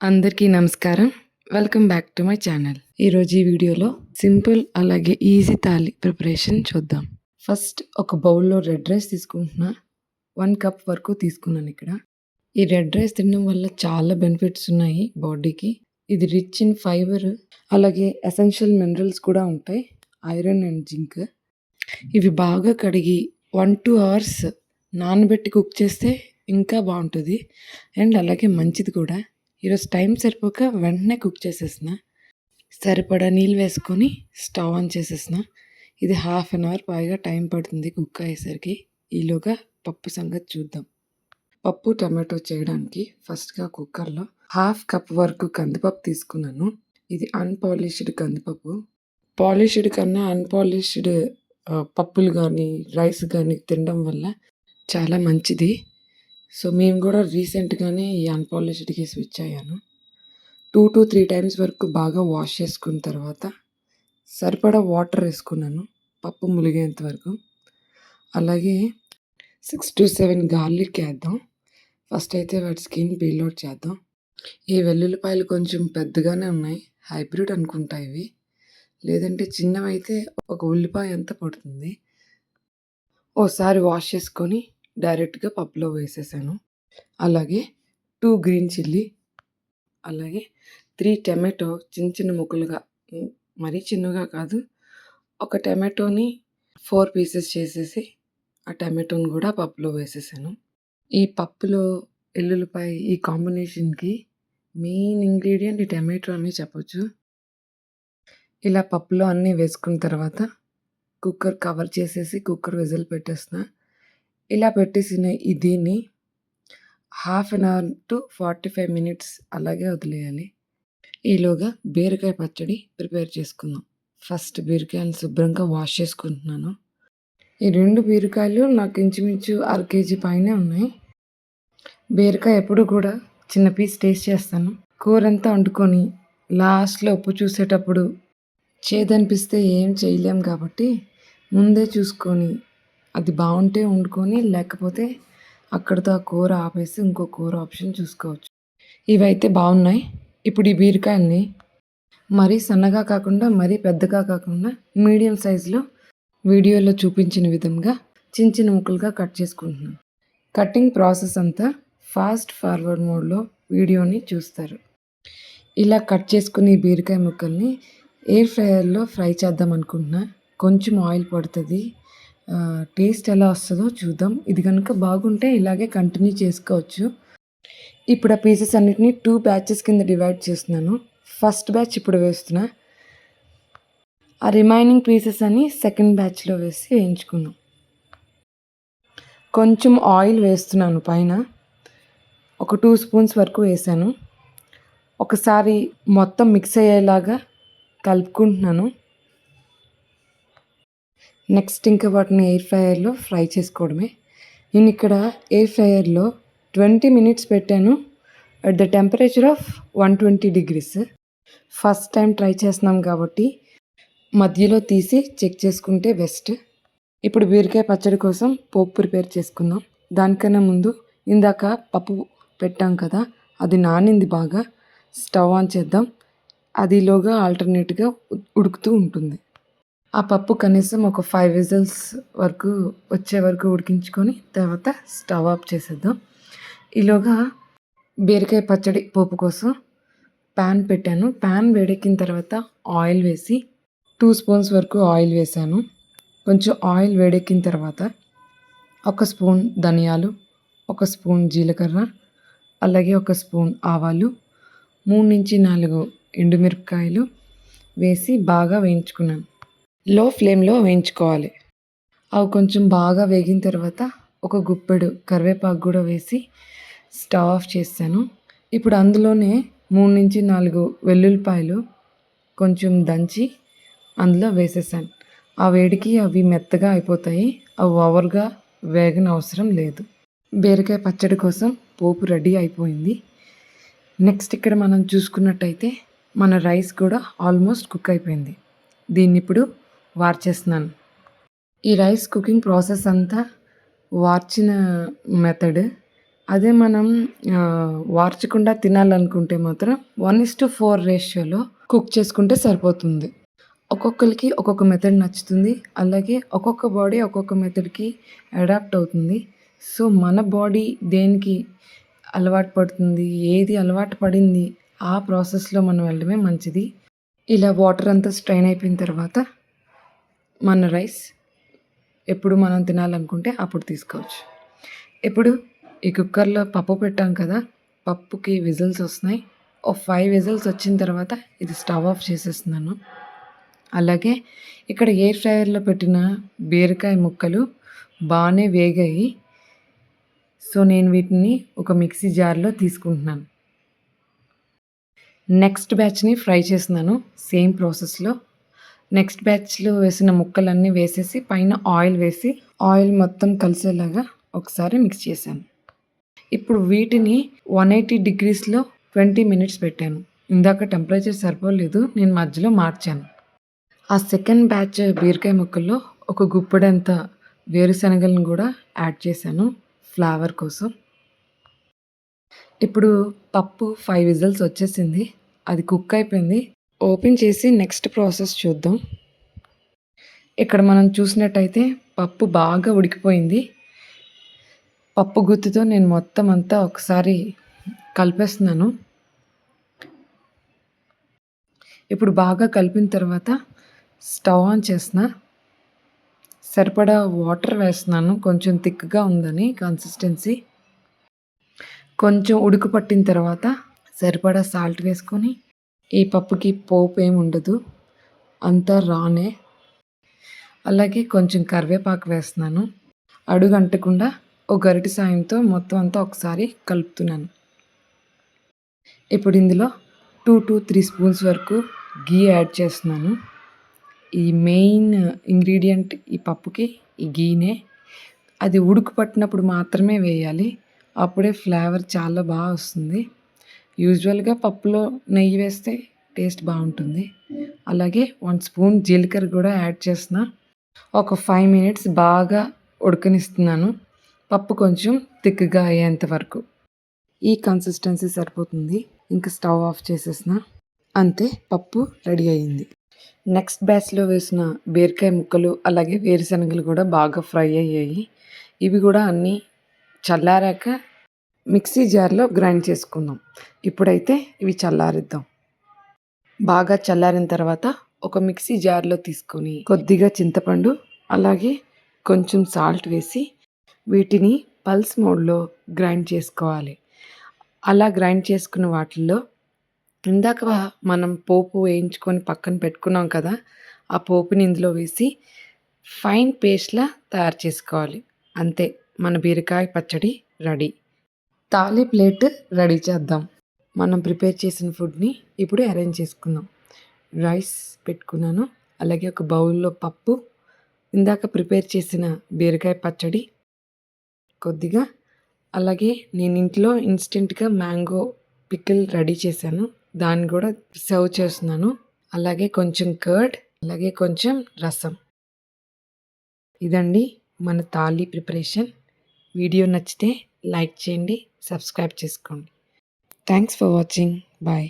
అందరికీ నమస్కారం. Welcome back to my channel. ఈరోజు ఈ వీడియోలో సింపుల్ అలాగే ఈజీ థాలి ప్రిపరేషన్ చూద్దాం. ఫస్ట్ ఒక బౌల్‌లో రెడ్ రైస్ తీసుకుంటున్నా. 1 కప్ వరకు తీసుకున్నాను ఇక్కడ. ఈ రెడ్ రైస్ తినడం వల్ల చాలా బెనిఫిట్స్ ఉన్నాయి బాడీకి. ఇది రిచ్ ఇన్ ఫైబర్ అలాగే ఎసెన్షియల్ మినరల్స్ కూడా ఉంటాయి. Iron and zinc. ఇవి బాగా కడిగి 1-2 అవర్స్ నానబెట్టి కుక్ చేస్తే ఇంకా బావుంటది. అండ్ అలాగే మంచిది కూడా. ఈరోజు టైం సరిపోక వెంటనే కుక్ చేసేసిన. సరిపడా నీళ్ళు వేసుకొని స్టవ్ ఆన్ చేసేసిన. ఇది హాఫ్ అన్ అవర్ పైగా టైం పడుతుంది కుక్ అయ్యేసరికి. ఈలోగా పప్పు సంగతి చూద్దాం. పప్పు టమాటో చేయడానికి ఫస్ట్‌గా కుక్కర్‌లో హాఫ్ కప్ వరకు కందిపప్పు తీసుకున్నాను. ఇది అన్‌పాలిష్డ్ కందిపప్పు. పాలిష్డ్ కన్నా అన్‌పాలిష్డ్ పప్పులు గానీ, రైస్ గానీ తినడం వల్ల చాలా మంచిది. సో, మేము కూడా రీసెంట్‌గానే ఈ అన్‌పాలిష్డ్‌కి స్విచ్ అయ్యాను. 2-3 టైమ్స్ వరకు బాగా వాష్ చేసుకున్న తర్వాత సరిపడా వాటర్ వేసుకున్నాను పప్పు ములిగేంత వరకు. అలాగే 6-7 గార్లిక్ వేద్దాం. ఫస్ట్ అయితే వాటి స్కిన్ పీల్ ఔట్ చేద్దాం. ఈ వెల్లుల్లిపాయలు కొంచెం పెద్దగానే ఉన్నాయి. హైబ్రిడ్ అనుకుంటా ఇవి. లేదంటే చిన్నవైతే ఒక ఉల్లిపాయ అంత పడుతుంది. ఓసారి వాష్ చేసుకొని డైరెక్ట్‌గా పప్పులో వేసేసాను. అలాగే 2 గ్రీన్ చిల్లీ, అలాగే 3 టమాటో చిన్న చిన్న ముక్కలుగా మరీ చిన్నగా కాదు. ఒక టమాటోని 4 పీసెస్ చేసేసి ఆ టమాటోని కూడా పప్పులో వేసేసాను. ఈ పప్పులో ఎల్లుల్లిపాయ ఈ కాంబినేషన్‌కి మెయిన్ ఇంగ్రీడియంట్ ఈ టమాటో అని చెప్పొచ్చు. ఇలా పప్పులో అన్నీ వేసుకున్న తర్వాత కుక్కర్ కవర్ చేసేసి కుక్కర్ విజిల్ పెట్టేస్తున్నా. ఇలా పెట్టేసిన దీన్ని half an hour to 45 minutes అలాగే వదిలేయాలి. ఈలోగా బీరకాయ పచ్చడి ప్రిపేర్ చేసుకుందాం. ఫస్ట్ బీరకాయలను శుభ్రంగా వాష్ చేసుకుంటున్నాను. ఈ 2 బీరకాయలు నాకు ఇంచుమించు అర కేజీ పైనే ఉన్నాయి. బీరకాయ ఎప్పుడు కూడా చిన్న పీస్ టేస్ట్ చేస్తాను. కూరంతా వండుకొని లాస్ట్‌లో ఉప్పు చూసేటప్పుడు చేదనిపిస్తే ఏం చేయలేం కాబట్టి ముందే చూసుకొని అది బావుంటే వండుకొని, లేకపోతే అక్కడితో ఆ కూర ఆపేసి ఇంకో కూర ఆప్షన్ చూసుకోవచ్చు. ఇవైతే బావున్నాయి. ఇప్పుడు ఈ బీరకాయల్ని మరీ సన్నగా కాకుండా, మరీ పెద్దగా కాకుండా మీడియం సైజులో వీడియోలో చూపించిన విధంగా చిన్న చిన్న ముక్కలుగా కట్ చేసుకుంటున్నాను. కటింగ్ ప్రాసెస్ అంతా ఫాస్ట్ ఫార్వర్డ్ మోడ్‌లో వీడియోని చూస్తారు. ఇలా కట్ చేసుకుని ఈ బీరకాయ ముక్కల్ని ఎయిర్ ఫ్రైయర్‌లో ఫ్రై చేద్దాం అనుకుంటున్నా. కొంచెం ఆయిల్ పడుతది. టేస్ట్ ఎలా వస్తదో చూద్దాం. ఇది గనుక బాగుంటే ఇలాగే కంటిన్యూ చేసుకోవచ్చు. ఇప్పుడు ఆ పీసెస్ అన్నిటిని 2 బ్యాచెస్ కింద డివైడ్ చేస్తున్నాను. ఫస్ట్ బ్యాచ్ ఇప్పుడు వేస్తున్నా. ఆ రిమైనింగ్ పీసెస్ అన్ని సెకండ్ బ్యాచ్‌లో వేసి వేయించుకుందాం. కొంచెం ఆయిల్ వేస్తున్నాను పైన. ఒక 2 స్పూన్స్ వరకు వేసాను. ఒకసారి మొత్తం మిక్స్ అయ్యేలాగా కలుపుకుంటున్నాను. నెక్స్ట్ ఇంకా వాటిని ఎయిర్ ఫ్రైయర్‌లో ఫ్రై చేసుకోవడమే. నేను ఇక్కడ ఎయిర్ ఫ్రైయర్‌లో 20 మినిట్స్ పెట్టాను. At the temperature of 120 degrees. First time try చేస్తున్నాం కాబట్టి మధ్యలో తీసి చెక్ చేసుకుంటే బెస్ట్. ఇప్పుడు బీరకాయ పచ్చడి కోసం పోపు ప్రిపేర్ చేసుకుందాం. దానికన్నా ముందు ఇందాక పప్పు పెట్టాం కదా, అది నానింది బాగా. స్టవ్ ఆన్ చేద్దాం. అదిలోగా ఆల్టర్నేట్‌గా ఉడుకుతూ ఉంటుంది. ఆ పప్పు కనీసం ఒక 5 విజిల్స్ వరకు వచ్చే వరకు ఉడికించుకొని తర్వాత స్టవ్ ఆఫ్ చేసేద్దాం. ఈలోగా బీరకాయ పచ్చడి పోపు కోసం ప్యాన్ పెట్టాను. ప్యాన్ వేడెక్కిన తర్వాత ఆయిల్ వేసి 2 స్పూన్స్ వరకు ఆయిల్ వేసాను. కొంచెం ఆయిల్ వేడెక్కిన తర్వాత 1 స్పూన్ ధనియాలు, 1 స్పూన్ జీలకర్ర, అలాగే 1 స్పూన్ ఆవాలు, 3-4 ఎండుమిరపకాయలు వేసి బాగా వేయించుకున్నాను. లో ఫ్లేమ్‌లో వేయించుకోవాలి. అవి కొంచెం బాగా వేగిన తర్వాత ఒక గుప్పెడు కరివేపాకు కూడా వేసి స్టవ్ ఆఫ్ చేశాను. ఇప్పుడు అందులోనే 3-4 వెల్లుల్లిపాయలు కొంచెం దంచి అందులో వేసేసాను. ఆ వేడికి అవి మెత్తగా అయిపోతాయి. అవి ఓవర్‌గా వేగనవసరం లేదు. బీరకాయ పచ్చడి కోసం పోపు రెడీ అయిపోయింది. నెక్స్ట్ ఇక్కడ మనం చూసుకున్నట్టయితే మన రైస్ కూడా ఆల్మోస్ట్ కుక్ అయిపోయింది. దీన్నిప్పుడు వార్చేస్తున్నాను. ఈ రైస్ కుకింగ్ ప్రాసెస్ అంతా వార్చిన మెథడ్. అదే మనం వార్చకుండా తినాలనుకుంటే మాత్రం 1:4 రేషియోలో కుక్ చేసుకుంటే సరిపోతుంది. ఒక్కొక్కళ్ళకి ఒక్కొక్క మెథడ్ నచ్చుతుంది. అలాగే ఒక్కొక్క బాడీ ఒక్కొక్క మెథడ్‌కి అడాప్ట్ అవుతుంది. సో, మన బాడీ దేనికి అలవాటు పడుతుంది, ఏది అలవాటు పడింది, ఆ ప్రాసెస్‌లో మనం వెళ్ళడమే మంచిది. ఇలా వాటర్ అంతా స్ట్రెయిన్ అయిపోయిన తర్వాత మన రైస్ ఎప్పుడు మనం తినాలనుకుంటే అప్పుడు తీసుకోవచ్చు. ఇప్పుడు ఈ కుక్కర్‌లో పప్పు పెట్టాం కదా! పప్పుకి విజిల్స్ వస్తున్నాయి. ఓ 5 విజిల్స్ వచ్చిన తర్వాత ఇది స్టవ్ ఆఫ్ చేసేస్తున్నాను. అలాగే ఇక్కడ ఎయిర్ ఫ్రైయర్‌లో పెట్టిన బీరకాయ ముక్కలు బానే వేగాయి. సో, నేను వీటిని ఒక మిక్సీ జార్‌లో తీసుకుంటున్నాను. నెక్స్ట్ బ్యాచ్‌ని ఫ్రై చేస్తున్నాను సేమ్ ప్రాసెస్‌లో. నెక్స్ట్ బ్యాచ్‌లో వేసిన ముక్కలన్నీ వేసేసి పైన ఆయిల్ వేసి, ఆయిల్ మొత్తం కలిసేలాగా ఒకసారి మిక్స్ చేశాను. ఇప్పుడు వీటిని 180 డిగ్రీస్‌లో 20 మినిట్స్ పెట్టాను. ఇందాక టెంపరేచర్ సరిపోలేదు. నేను మధ్యలో మార్చాను. ఆ సెకండ్ బ్యాచ్ బీరకాయ ముక్కల్లో ఒక గుప్పెడంత వేరుశనగలను కూడా యాడ్ చేశాను ఫ్లేవర్ కోసం. ఇప్పుడు పప్పు 5 విజిల్స్ వచ్చేసింది. అది కుక్ అయిపోయింది. ఓపెన్ చేసి నెక్స్ట్ ప్రాసెస్ చూద్దాం. ఇక్కడ మనం చూసినట్టయితే పప్పు బాగా ఉడికిపోయింది. పప్పు గుత్తితో నేను మొత్తం అంతా ఒకసారి కలిపేస్తున్నాను. ఇప్పుడు బాగా కలిపిన తర్వాత స్టవ్ ఆన్ చేస్తున్నా. సరిపడా వాటర్ వేస్తున్నాను. కొంచెం థిక్‌గా ఉందని కన్సిస్టెన్సీ. కొంచెం ఉడుకు పట్టిన తర్వాత సరిపడా సాల్ట్ వేసుకొని, ఈ పప్పుకి పోపు ఏమి ఉండదు. అంతా రానే. అలాగే కొంచెం కరివేపాకు వేస్తున్నాను. అడుగు అంటకుండా ఒక గరిటె సాయంతో మొత్తం అంతా ఒకసారి కలుపుతున్నాను. ఇప్పుడు ఇందులో 2-3 స్పూన్స్ వరకు ఘీ యాడ్ చేస్తున్నాను. ఈ మెయిన్ ఇంగ్రీడియంట్ ఈ పప్పుకి ఈ ఘీనే. అది ఉడుకు పట్టినప్పుడు మాత్రమే వేయాలి. అప్పుడే ఫ్లేవర్ చాలా బాగా వస్తుంది. యూజువల్‌గా పప్పులో నెయ్యి వేస్తే టేస్ట్ బాగుంటుంది. అలాగే 1 స్పూన్ జీలకర్ర కూడా యాడ్ చేస్తున్నా. ఒక 5 మినిట్స్ బాగా ఉడకనిస్తున్నాను. పప్పు కొంచెం థిక్‌గా అయ్యేంత వరకు. ఈ కన్సిస్టెన్సీ సరిపోతుంది. ఇంక స్టవ్ ఆఫ్ చేసేసిన. అంతే, పప్పు రెడీ అయింది. నెక్స్ట్ బ్యాచ్‌లో వేసిన బీరకాయ ముక్కలు అలాగే వేరుశనగలు కూడా బాగా ఫ్రై అయ్యాయి. ఇవి కూడా అన్నీ చల్లారాక మిక్సీ జార్‌లో గ్రైండ్ చేసుకుందాం. ఇప్పుడైతే ఇవి చల్లారిద్దాం. బాగా చల్లారిన తర్వాత ఒక మిక్సీ జార్‌లో తీసుకొని కొద్దిగా చింతపండు అలాగే కొంచెం సాల్ట్ వేసి వీటిని పల్స్ మోడ్‌లో గ్రైండ్ చేసుకోవాలి. అలా గ్రైండ్ చేసుకున్న వాటిల్లో ఇందాక మనం పోపు వేయించుకొని పక్కన పెట్టుకున్నాం కదా! ఆ పోపుని ఇందులో వేసి ఫైన్ పేస్ట్‌లా తయారు చేసుకోవాలి. అంతే, మన బీరకాయ పచ్చడి రెడీ. తాళి ప్లేట్ రెడీ చేద్దాం. మనం ప్రిపేర్ చేసిన ఫుడ్‌ని ఇప్పుడు అరేంజ్ చేసుకుందాం. రైస్ పెట్టుకున్నాను. అలాగే ఒక బౌల్‌లో పప్పు, ఇందాక ప్రిపేర్ చేసిన బీరకాయ పచ్చడి కొద్దిగా, అలాగే నేను ఇంట్లో ఇన్‌స్టెంట్‌గా మ్యాంగో పికిల్ రెడీ చేశాను. దాన్ని కూడా సర్వ్ చేస్తున్నాను. అలాగే కొంచెం కర్డ్, అలాగే కొంచెం రసం. ఇదండి మన తాళి ప్రిపరేషన్. వీడియో నచ్చితే లైక్ చేయండి, సబ్స్క్రైబ్ చేసుకోండి. Thanks for watching. బాయ్.